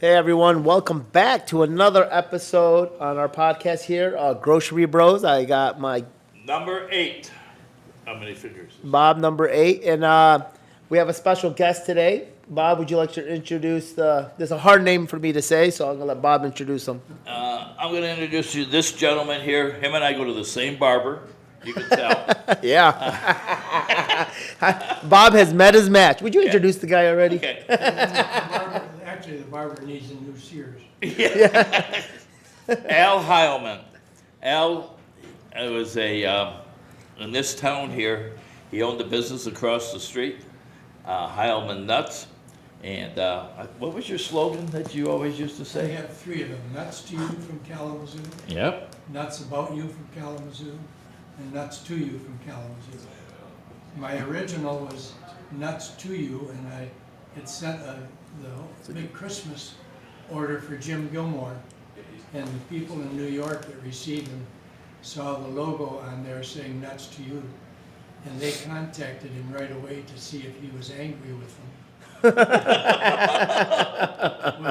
Hey everyone, welcome back to another episode on our podcast here, Grocery Bros. I got my Number 8. How many fingers? Bob number 8, and we have a special guest today. Bob, would you like to introduce there's a hard name for me to say, so I'm going to let Bob introduce him. I'm going to introduce you to this gentleman here. Him and I go to the same barber. You can tell. Yeah. Bob has met his match. Would you introduce the guy already? Okay. Actually, the barber needs a new Sears. Al Heilman. Al was in this town here, he owned a business across the street, Heilman Nuts. And what was your slogan that you always used to I say? have three of them. Nuts to you from Kalamazoo, Yep. nuts about you from Kalamazoo, and nuts to you from Kalamazoo. My original was nuts to you, and I had sent the big Christmas order for Jim Gilmore. And the people in New York that received them saw the logo on there saying nuts to you. And they contacted him right away to see if he was angry with them. Was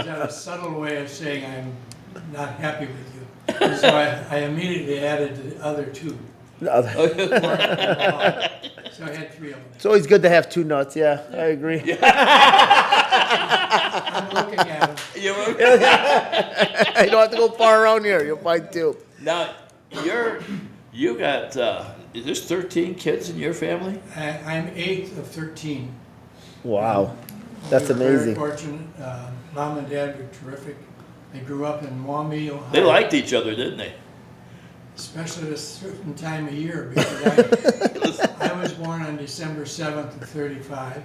that a subtle way of saying I'm not happy with you? So I immediately added the other two. So I had three of them. It's always good to have two nuts, yeah, I agree. I'm looking at them. You don't have to go far around here, you'll find two. Now, you got, there's 13 kids in your family? I'm eighth of 13. Wow, that's We were amazing. Very fortunate. Mom and Dad were terrific. They grew up in Maumee, Ohio. They liked each other, didn't they? Especially at a certain time of year, because I was born on December 7th of 35.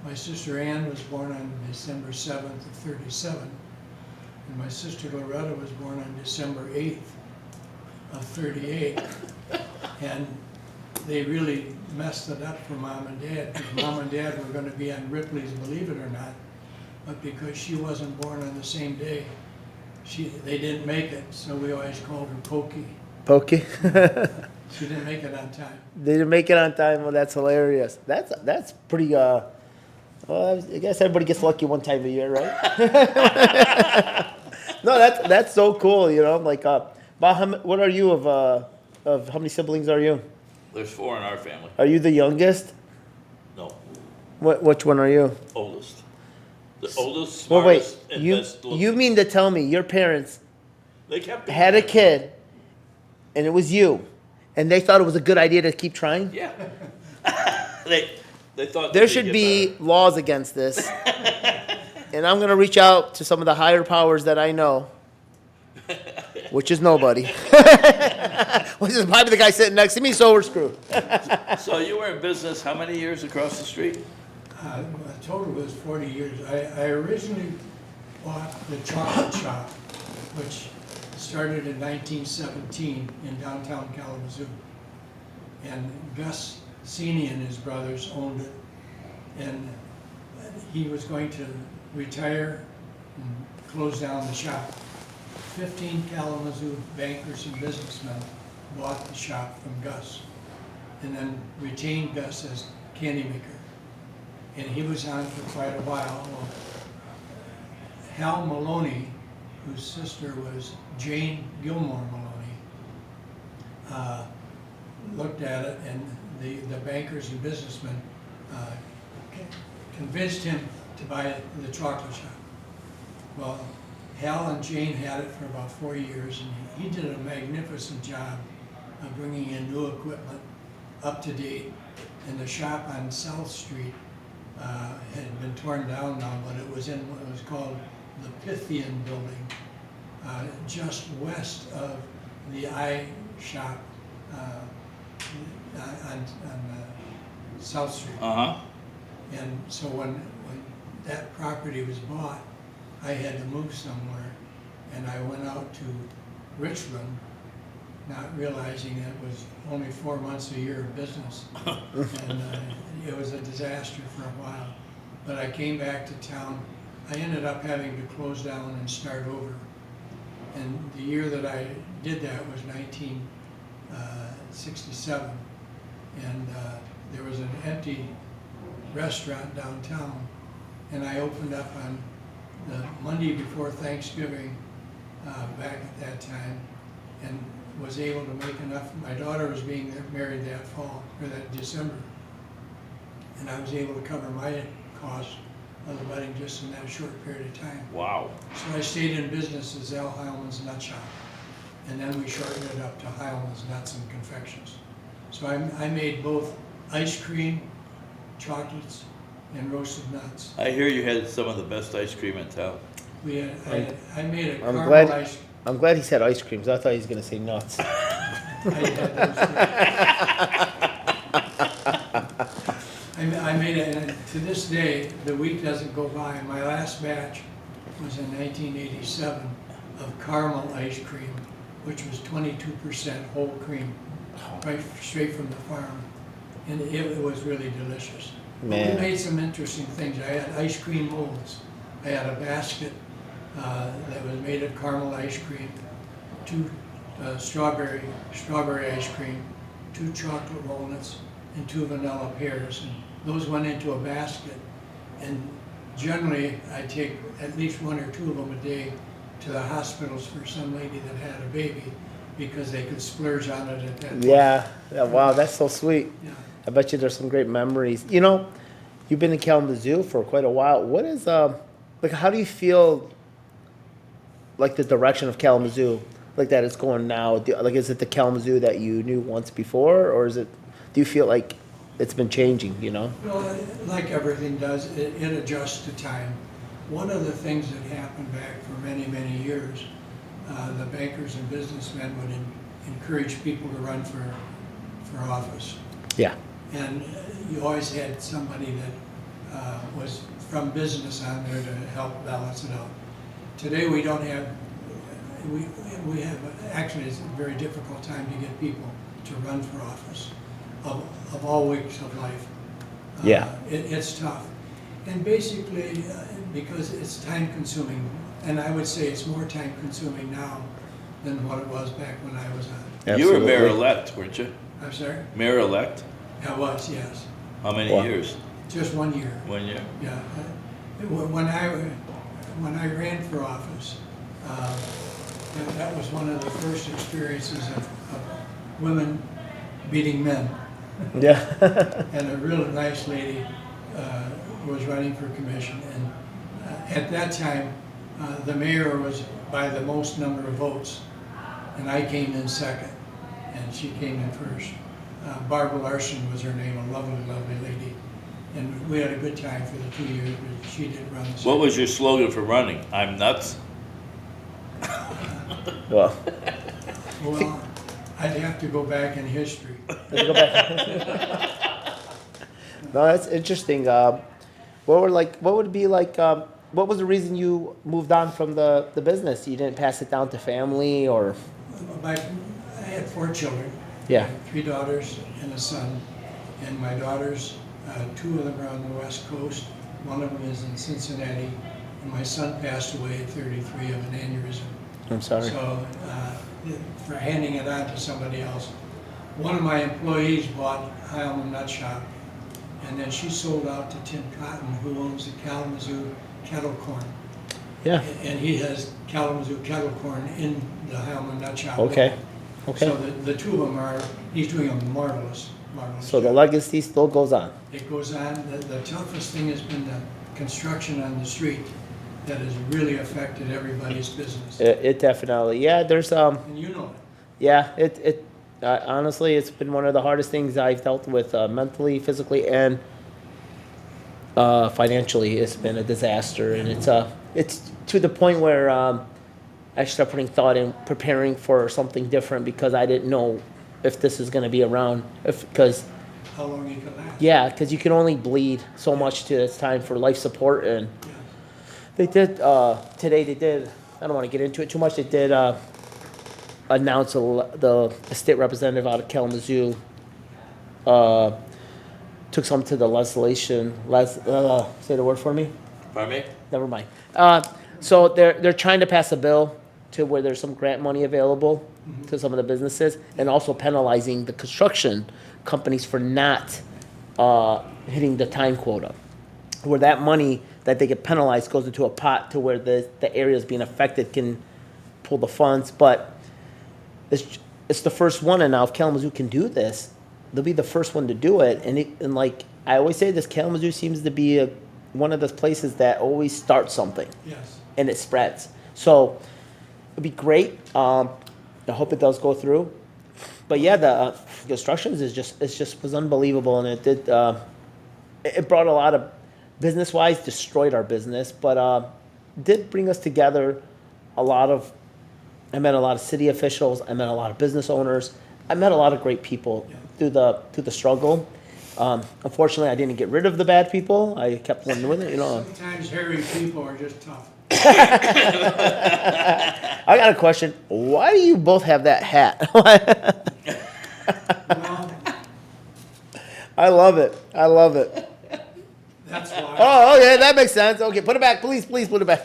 My sister Ann was born on December 7th of 37. And my sister Loretta was born on December 8th of 38. And they really messed it up for Mom and Dad, because Mom and Dad were going to be on Ripley's Believe It or Not, but because she wasn't born on the same day, they didn't make it, so we always called her Pokey. Pokey. She didn't make it on time. They didn't make it on time. Well, that's hilarious. That's pretty. Well, I guess everybody gets lucky one time a year, right? No, that's so cool. You know, like, Bob, what are you of how many siblings are you? There's 4 in our family. Are you the youngest? No, Which one are you? oldest. The oldest, Well, wait. smartest, and You best looking. you mean to tell me your parents They kept had a kid, and it was you, and they thought it was a good idea to keep trying? Yeah. they thought There they could should get be better. laws against this. And I'm going to reach out to some of the higher powers that I know, which is nobody. Which is probably the guy sitting next to me, so we're screwed. So you were in business how many years across the street? The total was 40 years. I originally bought the chocolate shop, which started in 1917 in downtown Kalamazoo. And Gus Sini and his brothers owned it. And he was going to retire and close down the shop. 15 Kalamazoo bankers and businessmen bought the shop from Gus and then retained Gus as candy maker. And he was on for quite a while. Well, Hal Maloney, whose sister was Jane Gilmore Maloney, looked at it, and the bankers and businessmen convinced him to buy the chocolate shop. Well, Hal and Jane had it for about 4 years, and he did a magnificent job of bringing in new equipment, up to date. And the shop on South Street had been torn down now, but it was in what was called the Pythian Building, just west of the eye shop on South Street. Uh-huh. And so when that property was bought, I had to move somewhere, and I went out to Richland, not realizing it was only 4 months a year of business. And it was a disaster for a while. But I came back to town. I ended up having to close down and start over. And the year that I did that was 1967. And there was an empty restaurant downtown, and I opened up on the Monday before Thanksgiving, back at that time, and was able to make enough. My daughter was being married that fall, or that December, and I was able to cover my costs of the wedding just in that short period of time. Wow. So I stayed in business as Al Heilman's Nut Shop, and then we shortened it up to Heilman's Nuts and Confections. So I made both ice cream, chocolates, and roasted nuts. I hear you had some of the best ice cream in town. I made a I'm caramel glad. ice. I'm glad he said ice creams. I thought he was gonna say nuts. I had those too. I made it, and to this day, the week doesn't go by. My last batch was in 1987 of caramel ice cream, which was 22% whole cream, right straight from the farm, and it was really delicious. But Man. we made some interesting things. I had ice cream molds. I had a basket that was made of caramel ice cream, 2 strawberry ice cream, 2 chocolate walnuts, and 2 vanilla pears. And those went into a basket. And generally, I take at least 1 or 2 of them a day to the hospitals for some lady that had a baby, because they could splurge on it at that point. Yeah. Wow, that's so sweet. Yeah. I bet you there's some great memories. You know, you've been in Kalamazoo for quite a while. What is like? How do you feel? Like the direction of Kalamazoo, like that it's going now. Like, is it the Kalamazoo that you knew once before, or is it? Do you feel like it's been changing? You know. Well, like everything does, it adjusts to time. One of the things that happened back for many, many years, the bankers and businessmen would encourage people to run for office. Yeah. And you always had somebody that was from business on there to help balance it out. Today we don't have, we have, actually it's a very difficult time to get people to run for office of all weeks of life. Yeah. It's tough. And basically, because it's time consuming, and I would say it's more time consuming now than what it was back when I was on. Absolutely. You were mayor-elect, weren't you? I'm sorry? Mayor-elect? I was, yes. How many Wow. years? Just 1 year. 1 year? Yeah. When I ran for office, that was one of the first experiences of women beating men. Yeah. And a real nice lady was running for commission. And at that time, the mayor was by the most number of votes, and I came in second, and she came in first. Barbara Larson was her name, a lovely, lovely lady. And we had a good time for the 2 years, but she didn't run the What second. was your slogan for running? I'm nuts? Well, Well, I'd have to go back in history. let's go back. No, that's interesting. What would it be like? What was the reason you moved on from the business? You didn't pass it down to family, or? I had 4 children. Yeah. 3 daughters and a son. And my daughters, 2 of them are on the West Coast. One of them is in Cincinnati. And my son passed away at 33 of an aneurysm. I'm sorry. So, for handing it on to somebody else. One of my employees bought Heilman Nut Shop, and then she sold out to Tim Cotton, who owns the Kalamazoo Kettle Corn. Yeah. And he has Kalamazoo Kettle Corn in the Heilman Nut Shop. Okay. Okay. So the 2 of them he's doing a marvelous So the job. legacy still goes on. It goes on. The toughest thing has been the construction on the street that has really affected everybody's business. It definitely. Yeah. There's And you know it. Yeah. Honestly, it's been one of the hardest things I've dealt with mentally, physically, and financially. It's been a disaster, and it's to the point where I started putting thought in preparing for something different, because I didn't know if this is going to be around. Because How long you can last. yeah, because you can only bleed so much till it's time for life support, and Yeah. they did today. They did. I don't want to get into it too much. They did announce the state representative out of Kalamazoo took some to the legislation. Say the word for me. Pardon me? Never mind. So they're trying to pass a bill to where there's some grant money available to some of the businesses, and also penalizing the construction companies for not hitting the time quota, where that money that they get penalized goes into a pot to where the areas being affected can pull the funds. But it's the first one, and now if Kalamazoo can do this, they'll be the first one to do it. And like I always say, this Kalamazoo seems to be one of those places that always starts something. Yes. And it spreads. So it'd be great. I hope it does go through. But yeah, the constructions was unbelievable, and it did. It brought a lot of business-wise, destroyed our business, but did bring us together. I met a lot of city officials. I met a lot of business owners. I met a lot of great people through the struggle. Unfortunately, I didn't get rid of the bad people. I kept one with it. Sometimes hairy people are just tough. I got a question. Why do you both have that hat? Well, I love it. that's why. Oh, okay, that makes sense. Okay, put it back, please put it back.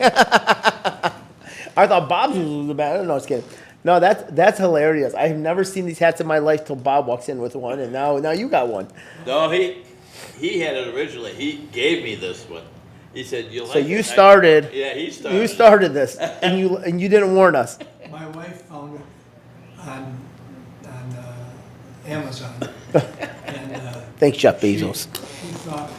I thought Bob's was the bad. No, just kidding. No, that's hilarious. I've never seen these hats in my life till Bob walks in with one, and now you got one. No, he had it originally. He gave me this one. He said, "You like So it?" you started. Yeah, he started. You started this, and you didn't warn us. My wife found it on Amazon. And Thanks, Jeff Bezos. She thought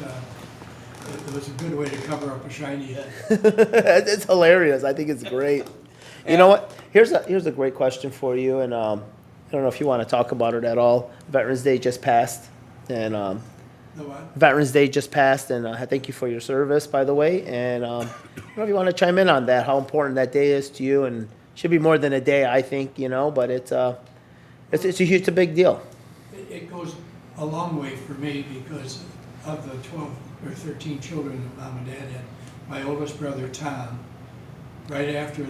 it was a good way to cover up a shiny head. It's hilarious. I think it's great. You know what? Here's a great question for you, and I don't know if you want to talk about it at all. Veterans Day just passed, and The what? Veterans Day just passed, and I thank you for your service, by the way. And I don't know if you want to chime in on that, how important that day is to you, and should be more than a day, I think, but it's a big deal. It goes a long way for me because of the 12 or 13 children that Mom and Dad had. My oldest brother, Tom, right after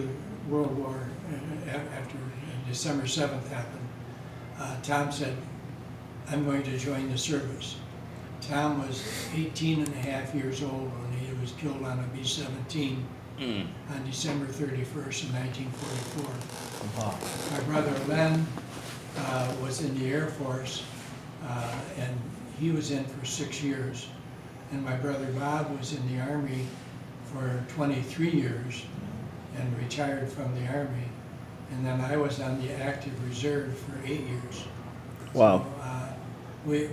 World War, after December 7th happened, Tom said, "I'm going to join the service." Tom was 18 and a half years old when he was killed on a B-17 on December 31st in 1944. Wow. My brother Len was in the Air Force, and he was in for 6 years. And my brother Bob was in the Army for 23 years and retired from the Army. And then I was on the active reserve for 8 years. Wow. So,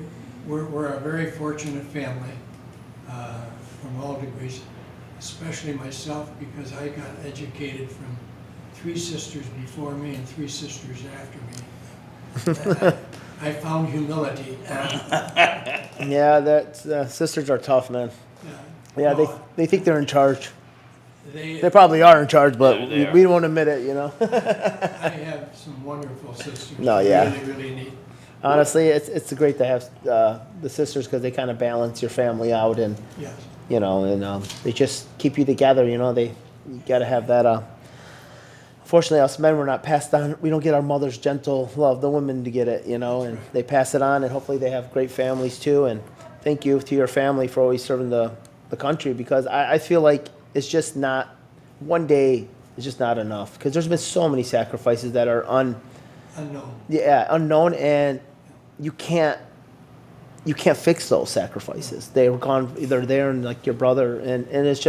we're a very fortunate family from all degrees, especially myself, because I got educated from 3 sisters before me and 3 sisters after me. I found humility. Yeah, sisters are tough, man. Yeah, well, they think they're in charge. They They probably are in charge, but Yeah, they are. we won't admit it, I have some wonderful sisters. No, yeah. Really, really neat. Honestly, it's great to have the sisters because they kind of balance your family out, and Yes. they just keep you together. You got to have that. Unfortunately, us men, we're not passed on. We don't get our mother's gentle love. The women to get it, and they pass it on, and hopefully they have great families too. And thank you to your family for always serving the country, because I feel like it's just not one day. It's just not enough, because there's been so many sacrifices that are unknown, and you can't fix those sacrifices. They were gone. They're there, and like your brother, and it's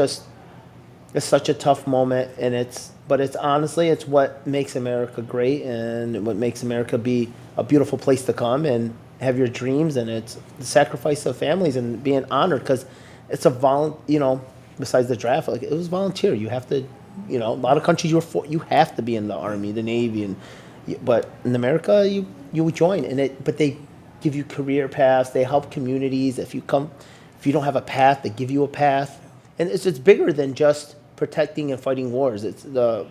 such a tough moment, but it's honestly, it's what makes America great, and what makes America be a beautiful place to come and have your dreams, and it's the sacrifice of families and being honored, because it's besides the draft, like, it was volunteer. You have to, a lot of countries you have to be in the Army, the Navy, but in America you join, but they give you career paths, they help communities. If you don't have a path, they give you a path, and it's bigger than just protecting and fighting wars. It's the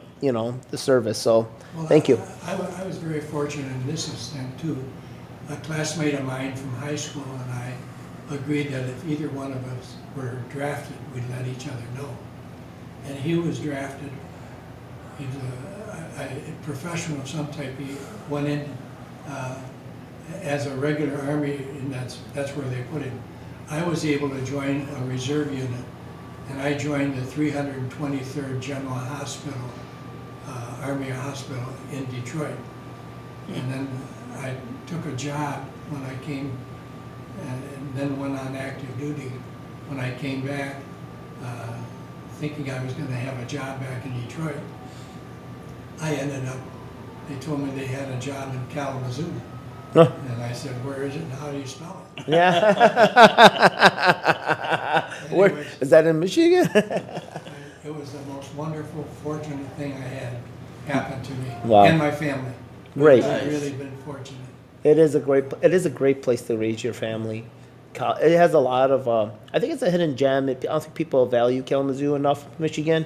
service. So thank you. I was very fortunate in this extent too. A classmate of mine from high school and I agreed that if either one of us were drafted, we'd let each other know. And he was drafted. He was a professional of some type. He went in as a regular Army, and that's where they put him. I was able to join a reserve unit, and I joined the 323rd General Hospital, Army Hospital in Detroit. And then I took a job when I came, and then went on active duty. When I came back, thinking I was gonna have a job back in Detroit. I ended up, they told me they had a job in Kalamazoo. Huh. And I said, where is it and how do you spell it? Yeah. Where, Anyways. is that in Michigan? It was the most wonderful, fortunate thing I had happen to me Wow. and my family. Great. I've Nice. really been fortunate. It is a great place to raise your family. It has a lot of, I think it's a hidden gem. I don't think people value Kalamazoo enough, Michigan,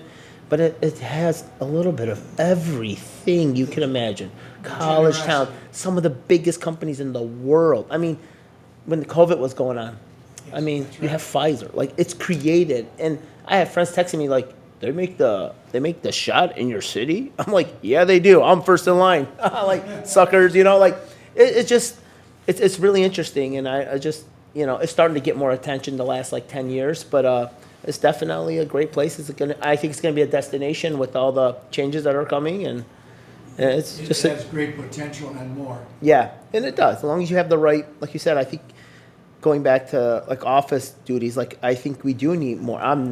but it has a little bit of everything you can imagine. College town, generosity. some of the biggest companies in the world. I mean, when the COVID was going on, I Yes, mean, that's you right. have Pfizer. Like, it's created, and I have friends texting me like, they make the shot in your city. I'm like, yeah, they do. I'm first in line. Like suckers, like it's really interesting, and I just it's starting to get more attention the last like 10 years, but it's definitely a great place. I think it's gonna be a destination with all the changes that are coming, and it's It just has great potential and more. yeah, and it does as long as you have the right, like you said. I think going back to like office duties, like I think we do need more. I'm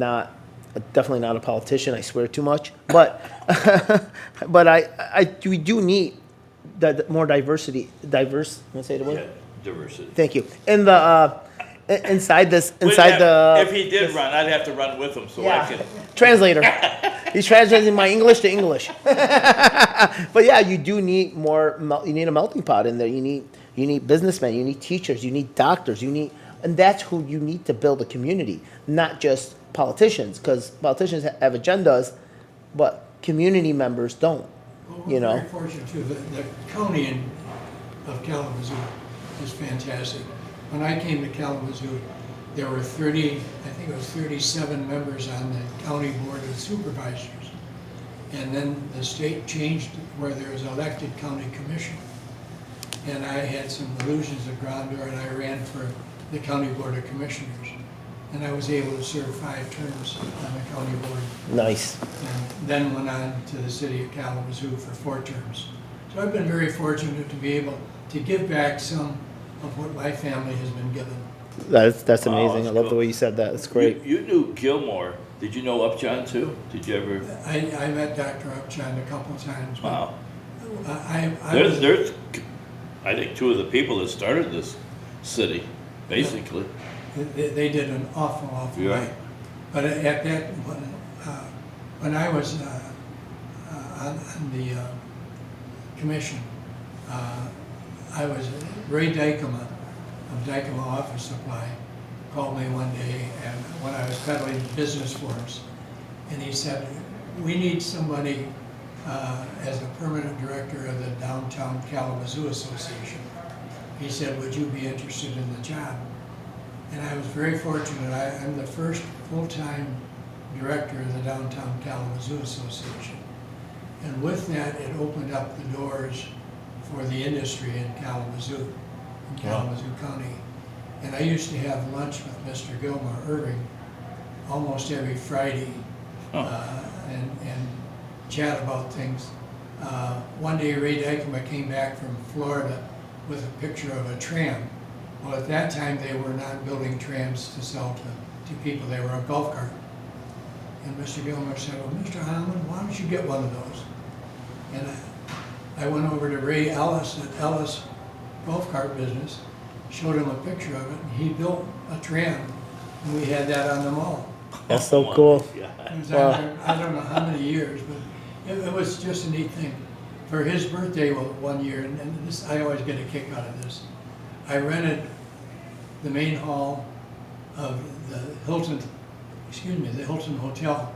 definitely not a politician. I swear too much, but but we do need more diversity. Diverse. Want to say the word? Yeah, diversity. Thank you. In the inside We'd have- if he did run, I'd have to run with him so I yeah, could. translator. He's translating my English to English. But yeah, you do need more. You need a melting pot in there. You need businessmen. You need teachers. You need doctors. And that's who you need to build a community, not just politicians, because politicians have agendas, but community members don't. Well, You we're know. very fortunate too. The county of Kalamazoo is fantastic. When I came to Kalamazoo, there were 37 members on the county board of supervisors. And then the state changed where there was elected county commission. And I had some illusions of grandeur, and I ran for the county board of commissioners. And I was able to serve 5 terms on the county board. Nice. And then went on to the city of Kalamazoo for 4 terms. So I've been very fortunate to be able to give back some of what my family has been given. That's Wow, amazing. that's I love the cool. way you said that. It's great. You knew Gilmore. Did you know Upjohn too? Did you ever? I met Dr. Upjohn a couple times. But Wow. I There's, I think 2 of the people that started this city, basically. they did an awful You're lot. right. But at that, when I was on the commission, Ray Dykema of Dykema Office Supply called me one day, and when I was peddling business forms, and he said, we need somebody as a permanent director of the Downtown Kalamazoo Association. He said, would you be interested in the job? And I was very fortunate. I'm the first full-time director of the Downtown Kalamazoo Association. And with that, it opened up the doors for the industry in Kalamazoo, in Kalamazoo County. And I used to have lunch with Mr. Gilmore Irving almost every Friday and chat about things. One day Ray Dykema came back from Florida with a picture of a tram. Well, at that time, they were not building trams to sell to people. They were a golf cart. And Mr. Gilmore said, well, Mr. Heilman, why don't you get one of those? And I went over to Ray Ellis at Ellis Golf Cart Business, showed him a picture of it, and he built a tram, and we had that on the mall. That's so cool. Yeah. It was Wow. on there, I don't know how many years, but it was just a neat thing. For his birthday one year, and this, I always get a kick out of this, I rented the main hall of the Hilton Hotel,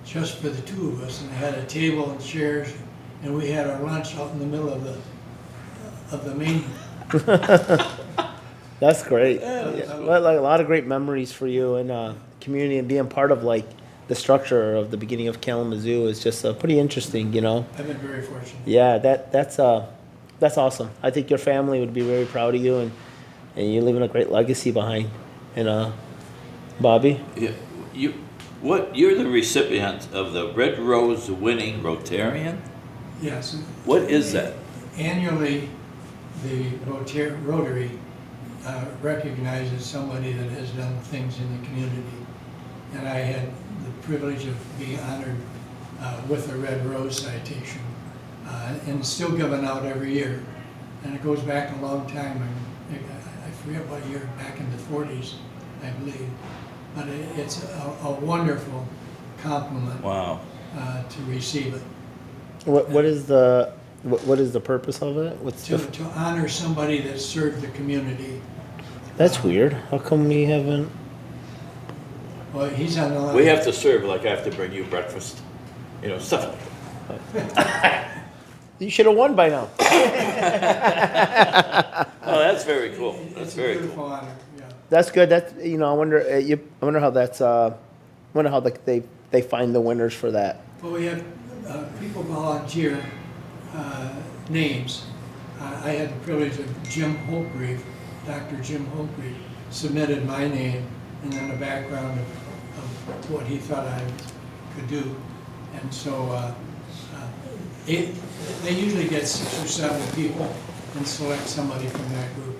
just for the 2 of us, and I had a table and chairs, and we had our lunch out in the middle of the main. That's great. Yeah, Yeah, like a lot of great memories for you and community, and being part of like the structure of the beginning of Kalamazoo is just pretty interesting. I've been very fortunate. Yeah, that's awesome. I think your family would be very proud of you, and you're leaving a great legacy behind. And Bobby, Yeah. You're the recipient of the Red Rose winning Rotarian? Yes. What is that? Annually, the Rotary recognizes somebody that has done things in the community. and I had the privilege of being honored with a Red Rose citation, and it's still given out every year. And it goes back a long time. I forget what year, back in the 40s, I believe. But it's a wonderful compliment. Wow. To receive it. What is the purpose of it? What's To honor somebody that served the community. That's weird. How come we haven't? Well, he's on the line. We have to serve, like I have to bring you breakfast, you know, stuff like that. You should have won by now. Oh, that's very cool. That's It's a very beautiful cool. honor, yeah. That's good. That's I wonder. I wonder how that's. Wonder how they find the winners for that. Well, we have people volunteer names. I had the privilege of Jim Holtgreave, Dr. Jim Holtgreave, submitted my name and then a background of what he thought I could do. And so they usually get 6 or 7 people and select somebody from that group.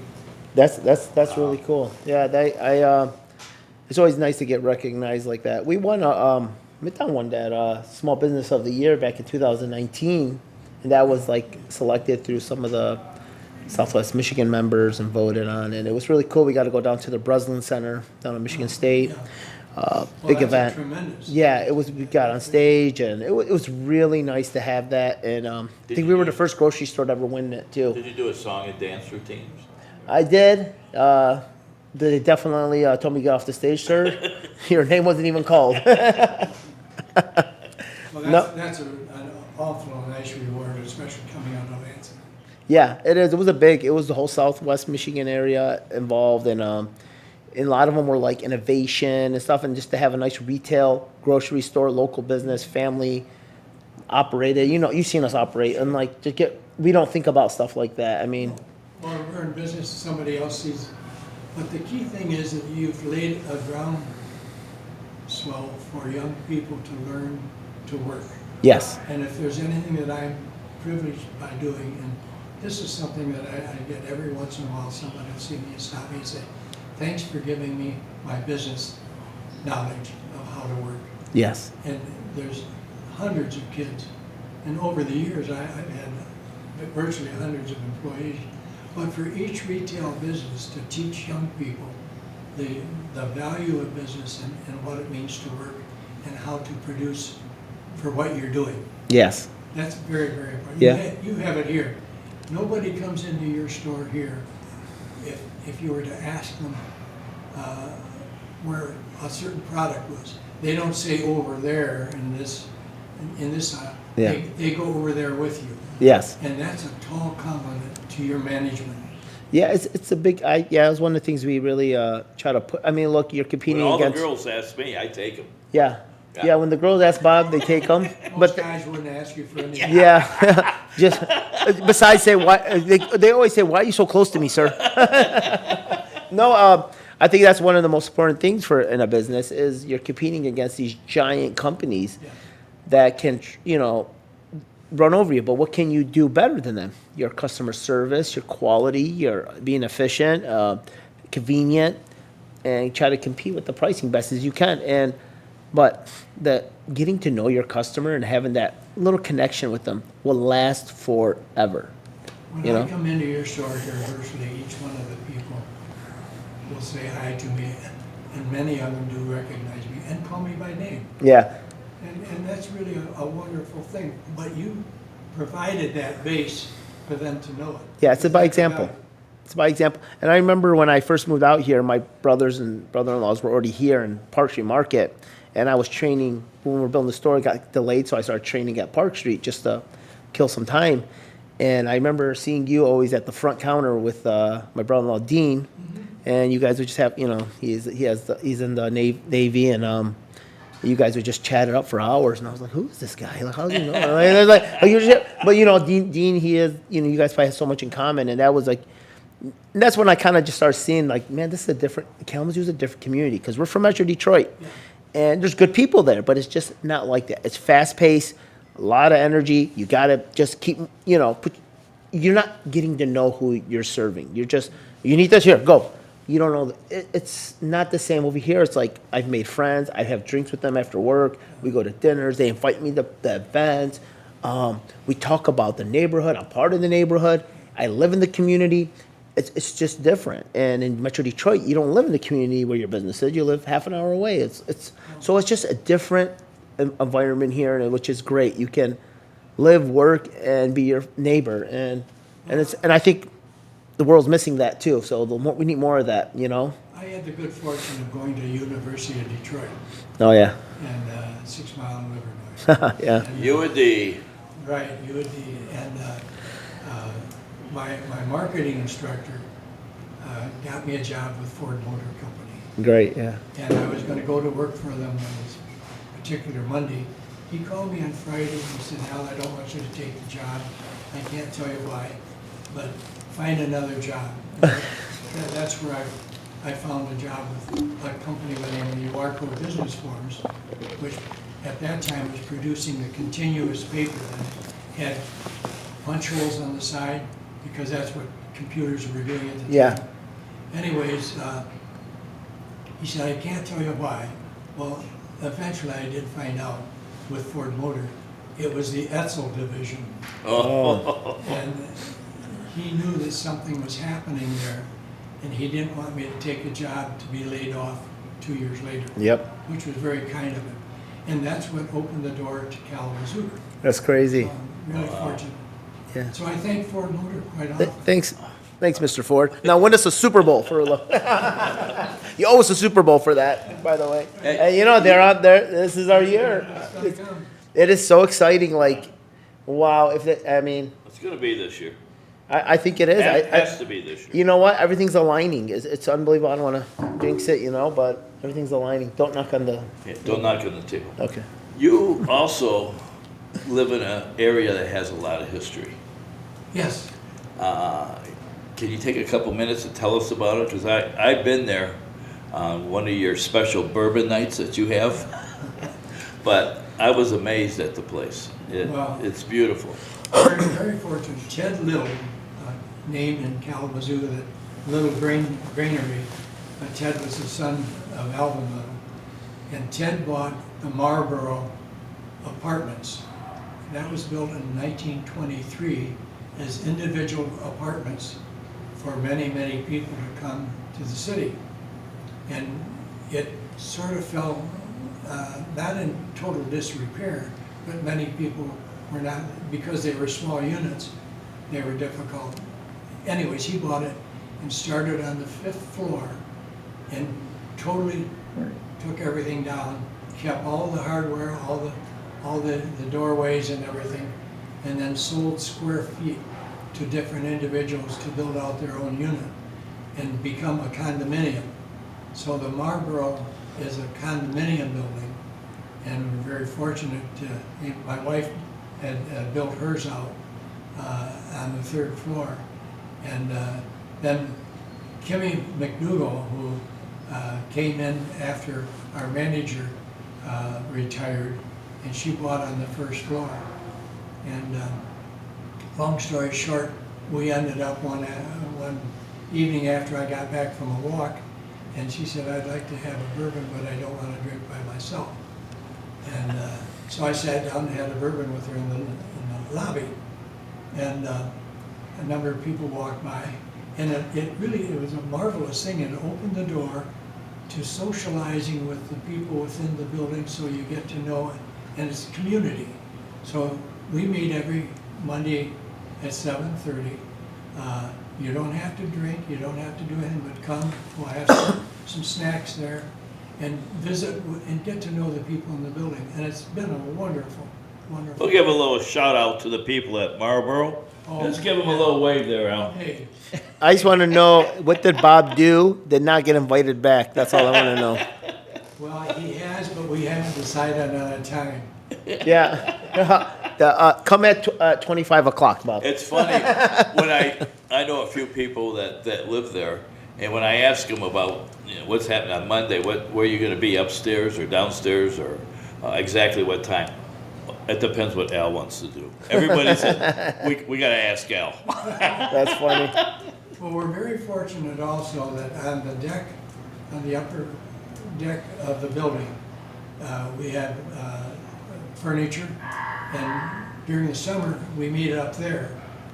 That's really cool. Yeah, it's always nice to get recognized like that. We won Midtown won that Small Business of the Year back in 2019, and that was like selected through some of the Southwest Michigan members and voted on, and it was really cool. We got to go down to the Breslin Center down in Michigan State. Yeah. Big Well, that's event. tremendous. Yeah, it was. We got on stage, and it was really nice to have that. And I think we were the first grocery store to ever win it too. Did you do a song and dance routines? I did. They definitely told me to get off the stage, sir. Your name wasn't even called. Well, that's an awful nice reward, especially coming out of Lansing. Yeah, it is. It was the whole Southwest Michigan area involved, and a lot of them were like innovation and stuff, and just to have a nice retail grocery store, local business, family operated. You've seen us operate, and like we don't think about stuff like that. I mean, Well, we're in business, somebody else sees. But the key thing is that you've laid a groundswell for young people to learn to work. yes, And if there's anything that I'm privileged by doing, and this is something that I get every once in a while, somebody will see me and stop me and say, thanks for giving me my business knowledge of how to work. yes, And there's hundreds of kids. And over the years, I've had virtually hundreds of employees. But for each retail business to teach young people the value of business and what it means to work and how to produce for what you're doing. yes, That's very, very important. Yeah. You have it here. Nobody comes into your store here if you were to ask them where a certain product was. They don't say over there in this aisle. Yeah. They go over there with you. yes. And that's a tall compliment to your management. Yeah, it's a big. It was one of the things we really try to put. I mean, look, you're When competing all the against. girls ask me, I take them. Yeah. Yeah. Yeah, when the girls ask Bob, they take them. Most But guys wouldn't ask you for anything. yeah, just besides say why they always say, why are you so close to me, sir? No, I think that's one of the most important things in a business is you're competing against these giant companies Yeah. that can run over you. But what can you do better than them? Your customer service, your quality, your being efficient, convenient, and try to compete with the pricing best as you can. But getting to know your customer and having that little connection with them will last forever. When I come into your store here, virtually each one of the people will say hi to me, and many of them do recognize me and call me by name. Yeah, And that's really a wonderful thing. But you provided that base for them to know it. yeah, it's by That's example. about it. It's by example. And I remember when I first moved out here, my brothers and brother-in-laws were already here in Park Street Market, and I was training when we were building the store. It got delayed, so I started training at Park Street just to kill some time. And I remember seeing you always at the front counter with my brother-in-law Dean, and you guys would just have, he's in the Navy, and you guys would just chat it up for hours. And I was like, who is this guy? Like, how does he know? And I was but Dean, he is, you guys probably have so much in common, and that was like. And that's when I kind of just started seeing, like, man, Kalamazoo is a different community because we're from Metro Detroit. Yeah. And there's good people there, but it's just not like that. It's fast-paced, a lot of energy. You got to just keep, you're not getting to know who you're serving. You need this, here, go. you don't know. It's not the same over here. It's like I've made friends. I have drinks with them after work. We go to dinners. They invite me to the events. We talk about the neighborhood. I'm part of the neighborhood. I live in the community. It's just different. And in Metro Detroit, you don't live in the community where your business is. You live half an hour away. So it's just a different environment here, and which is great. You can live, work, and be your neighbor, and I think the world's missing that too. So we need more of that, you know. I had the good fortune of going to the University of Detroit Oh yeah, and 6 Mile and Livernois. yeah, And, You would the, Right, you would be, and my marketing instructor got me a job with Ford Motor Company. great, yeah, And I was gonna go to work for them on this particular Monday. He called me on Friday and he said, Al, I don't want you to take the job. I can't tell you why, but find another job. That's where I found a job with a company by the name of Uarco Business Forms, which at that time was producing the continuous paper that had punch holes on the side, because that's what computers were doing at the time. Yeah. Anyways, he said, I can't tell you why. Well, eventually I did find out with Ford Motor. It was the Etzel division. oh, And he knew that something was happening there, and he didn't want me to take a job to be laid off 2 years later, yep, which was very kind of him. And that's what opened the door to Kalamazoo. that's crazy. So I'm really fortunate. Yeah. So I thank Ford Motor quite often. Thanks, Mr. Ford. Now win us a Super Bowl for a look. You owe us a Super Bowl for that, by the way. Hey. And you know they're out there. This is our year. It's gonna come. It is so exciting. Like, wow. I mean, it's gonna be this year. I think it is. It has to be this year. You know what? Everything's aligning. It's unbelievable. I don't want to jinx it, you know, but everything's aligning. Don't knock on the. Yeah, don't knock on the table. Okay. You also live in an area that has a lot of history. Yes, Can you take a couple minutes to tell us about it? Because I've been there on one of your special bourbon nights that you have, but I was amazed at the place. Wow. It's beautiful. very, very fortunate. Ted Little, named in Kalamazoo, the Little Granary. Ted was the son of Alvin Little. And Ted bought the Marlboro Apartments. That was built in 1923 as individual apartments for many, many people to come to the city. And it sort of fell, not in total disrepair, but many people were not, because they were small units, they were difficult. Anyways, he bought it and started on the 5th floor and totally took everything down, kept all the hardware, all the doorways and everything, and then sold square feet to different individuals to build out their own unit and become a condominium. So the Marlboro is a condominium building, and we're very fortunate to, my wife had built hers out on the 3rd floor. And then Kimmy McDougall, who came in after our manager retired, and she bought on the 1st floor. And long story short, we ended up one evening after I got back from a walk, and she said, I'd like to have a bourbon, but I don't want to drink by myself. And so I sat down and had a bourbon with her in the lobby. And a number of people walked by, and it was a marvelous thing. It opened the door to socializing with the people within the building, so you get to know it, and it's a community. So we meet every Monday at 7:30. You don't have to drink, you don't have to do anything but come. We'll have some snacks there and visit and get to know the people in the building. And it's been a wonderful, wonderful. We'll give a little shout out to the people at Marlboro. Oh, Let's give them a yeah. little wave there, Al. Hey, I just want to know, what did Bob do? Did not get invited back. That's all I want to know. well, he has, but we haven't decided on a time. Yeah. Come at 25 o'clock, Bob. It's funny, when I know a few people that live there, and when I ask them about, what's happening on Monday, where you gonna be, upstairs or downstairs, or exactly what time? It depends what Al wants to do. Everybody said, we gotta ask Al. That's funny. Well, we're very fortunate also that on the deck, on the upper deck of the building, we have furniture, and during the summer, we meet up there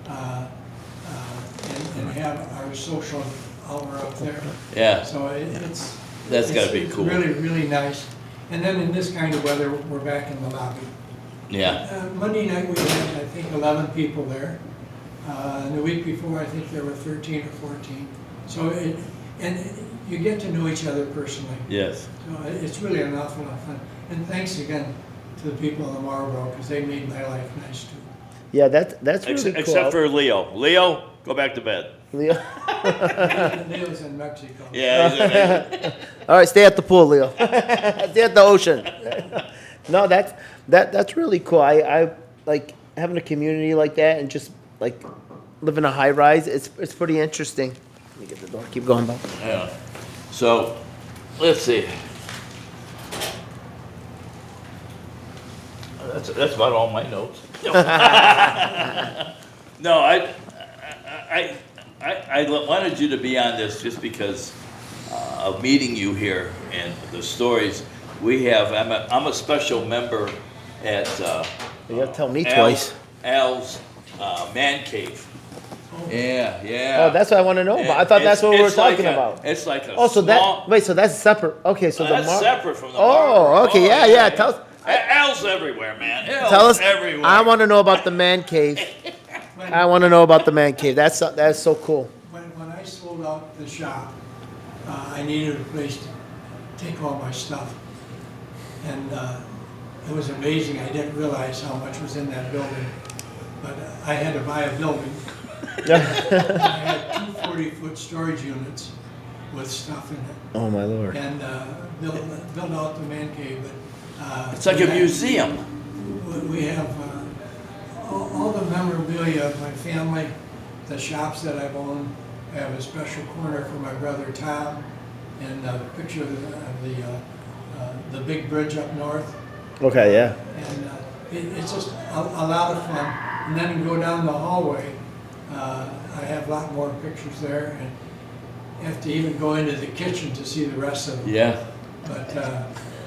and have our social hour up there. Yeah, So it's. That's gotta be it's cool. really, really nice. And then in this kind of weather, we're back in the lobby. yeah. Monday night, we had, I think, 11 people there. And the week before, I think there were 13 or 14. So, and you get to know each other personally. Yes. So it's really an awful lot of fun. And thanks again to the people in the Marlboro, because they made my life nice too. Yeah, that's really cool. Except for Leo. Leo, go back to bed. Leo. Leo's in Mexico. Yeah, he's amazing. All right, stay at the pool, Leo. Stay at the ocean. No, that's really cool. I like having a community like that and just like living a high rise. It's pretty interesting. Let me get the door. Keep going, Bob. Yeah. So, let's see. That's about all my notes. No, I wanted you to be on this just because of meeting you here and the stories we have. I'm a special member at You gotta tell me twice. Al's man cave. Yeah. Oh, that's what I want to know about. I thought that's what we were It's like talking a- about. It's like a Oh, so small. so that's separate. Okay, so That's the separate from the Oh, Marlboro. okay, yeah. Tell us. Al's everywhere, man. Tell Al's us. everywhere. I want to know about the man cave. I want to know about the man cave. That's so cool. When I sold out the shop, I needed a place to take all my stuff. And it was amazing. I didn't realize how much was in that building. But I had to buy a building. I had two 40-foot storage units with stuff in it. Oh my lord. And build out the man cave. But It's like a museum. We have all the memorabilia of my family, the shops that I've owned. I have a special corner for my brother Tom, and a picture of the big bridge up north. Okay, yeah. And it's just a lot of fun. And then you go down the hallway, I have a lot more pictures there, and you have to even go into the kitchen to see the rest of them. Yeah. But I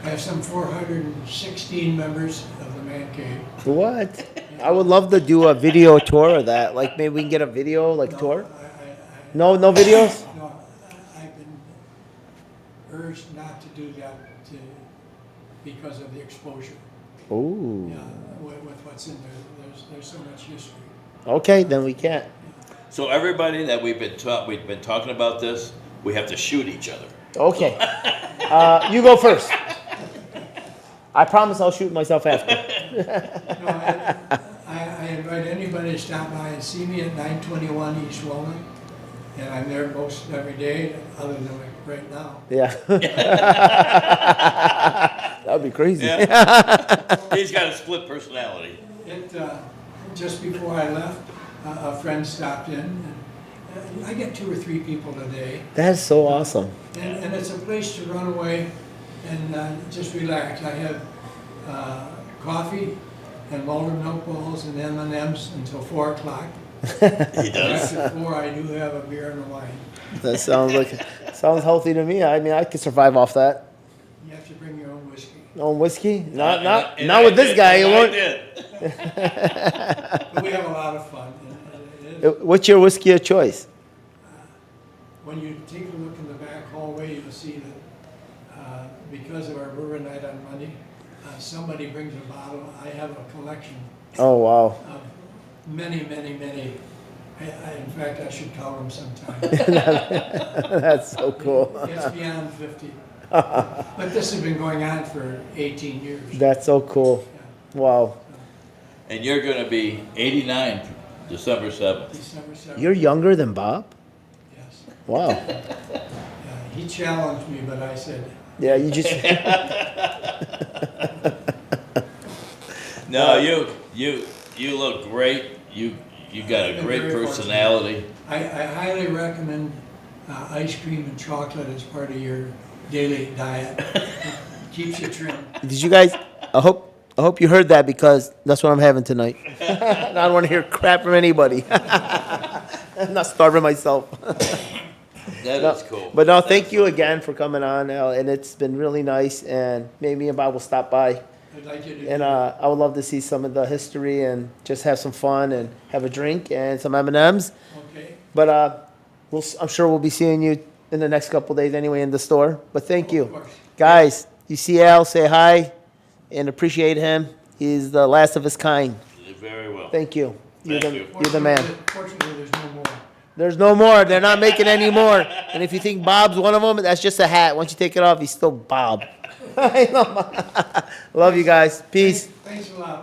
have some 416 members of the man cave. What? I would love to do a video tour of that. Like maybe we can get a video tour. No videos. No, I've been urged not to do that because of the exposure. Ooh. Yeah, with what's in there, there's so much history. Okay, then we can't. So everybody that we've been talking about this, we have to shoot each other. Okay. You go first. I promise I'll shoot myself after. No, I invite anybody to stop by and see me at 921 East Roman, and I'm there most every day, other than like right now. Yeah. That would be crazy. Yeah. He's got a split personality. Just before I left, a friend stopped in, and I get 2 or 3 people a day. That's so awesome. And it's a place to run away and just relax. I have coffee and malted milk balls and M&Ms until 4 o'clock. He does. After 4, I do have a beer and a wine. That sounds healthy to me. I mean, I could survive off that. You have to bring your own whiskey. No whiskey? Not And I with this did, guy. It and I won't. did. But we have a lot of fun. And it is, What's your whiskey of choice? when you take a look in the back hallway, you'll see that because of our bourbon night on Monday, somebody brings a bottle. I have a collection Oh wow. of many. In fact, I should count them sometime. That's so cool. It's beyond 50. But this has been going on for 18 years. That's so cool. Yeah. Wow. And you're going to be 89 December 7th. December 7th. You're younger than Bob? Yes. Wow. He challenged me, but I said, Yeah, you just. No, you look great. You got a great personality. I highly recommend ice cream and chocolate as part of your daily diet. It keeps you trim. Did you guys? I hope you heard that because that's what I'm having tonight. I don't want to hear crap from anybody. I'm not starving myself. That No, is cool. But no, thank That's you so again cool. for coming on, Al, and it's been really nice. And maybe me and Bob will stop by, I'd like you to. and I would love to see some of the history and just have some fun and have a drink and some M&Ms. Okay. But I'm sure we'll be seeing you in the next couple days anyway in the store. But thank Of you, course. guys. You see Al, say hi, and appreciate him. He's the last of his kind. Very well. Thank you. Thank you. You're the man. Fortunately, there's no more. There's no more. They're not making any more. And if you think Bob's one of them, that's just a hat. Once you take it off, he's still Bob. I know. Love you guys. Peace. Thanks a lot.